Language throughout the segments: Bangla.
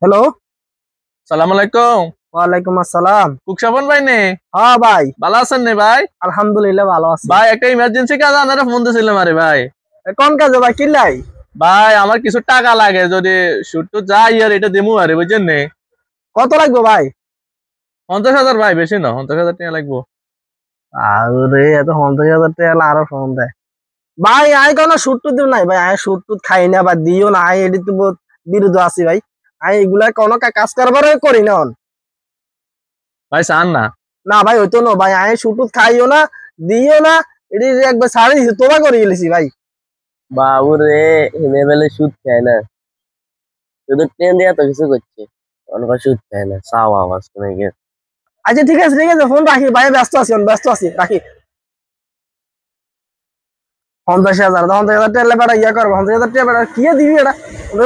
হ্যালো। সালাম আলাইকুম। ওয়ালাইকুম আসসালাম। কুকসাবন ভাই নে? হ্যাঁ ভাই, ভালো আছেন নে ভাই? আলহামদুলিল্লাহ ভালো আছি। ভাই একটা ইমার্জেন্সি কাজ আপনারা ফোন দিছিলাম আরে ভাই। কোন কাজে ভাই কিল্লাই? ভাই আমার কিছু টাকা লাগে, যদি শুট তো যাই আর এটা দেমু আরে বুঝছেন নে? কত লাগবে ভাই? 50,000 ভাই, বেশি না, 50,000 টাকা লাগবো। আরে এত 50,000 টাকা হলে আরো ফোন দেয় ভাই। আই কোনো শুট টুট দিব নাই ভাই, আই শুট টুট খাই না বা দিও না। আই এটি তো বহুত বিরুদ্ধ আছি ভাই। আই এগুলা কোনো কাজ কারবার করি না ভাই চান না? না ভাই, হইতো না ভাই। আই শুট টুট খাইও না, দিও না। এটি একবার ছাড়ি দিছি, তোবা করে গেলেছি ভাই। বাবুরে লেভেলে সুদ খায় না, শুধু ট্রেন দিয়ে তো কিছু করছে, অনেক সুদ খায় না, চাও আওয়াজ শুনে গিয়ে। আচ্ছা ঠিক আছে ঠিক আছে, ফোন রাখি ভাই, ব্যস্ত আছি ব্যস্ত আছি, রাখি। 50,000 50,000 টাকা বেড়া ইয়া করবো, 50,000 টাকা বেড়া কি দিবি এটা?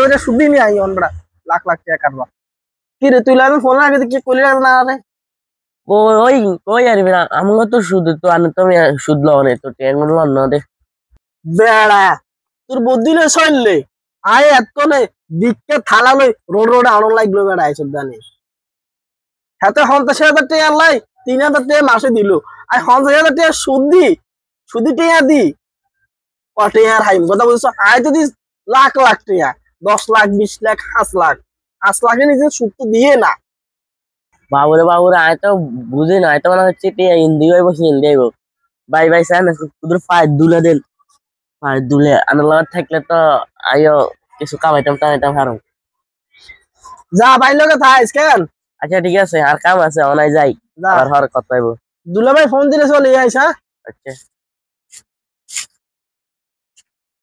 ওটা সুদি নিয়ে আই বেড়া, লাখ লাখ টাকা কাটবা। কি রে তুই লাগবে ফোন রাখি, কি করলি না রে? ওই ওই আর আমাকে তো সুদ তো আনে, তুমি সুদ লও না তো ট্রেন গুলো লন না দে। বেড়া তোর বুদ্ধি নেই সইলে। আয় এত নে দিককে থালা লই রোড রোডে আনন্দ লাগলো বেড়া এইসব জানি। হাতে 50,000 টাকা লাই, 3,000 টাকা মাসে দিল। আর 50,000 টাকা সুদি, সুদি টাকা দি কটে আর হাইম কথা বলছো। আয় যদি লাখ লাখ টাকা, 10 লাখ 20 লাখ 5 লাখ, 5 লাখের নিজে সুদ তো দিয়ে না। বাবুরে বাবুরে আয় তো বুঝি না, তো মনে হচ্ছে টিয়া হিন্দি হইব হিন্দি হইব। ভাই ভাই চান তোদের ফাইট দুলে দেন, ফাইট দুলে আনার লগত থাকলে তো আইও কিছু কামাইতাম টামাইতাম হারম। যা ভাই লোকে থাইস কেন। আচ্ছা ঠিক আছে, আর কাম আছে অনাই যাই, যা আবার হর কথা হইব। দুলা ভাই ফোন দিলে চলে আইস হ্যাঁ। আচ্ছা।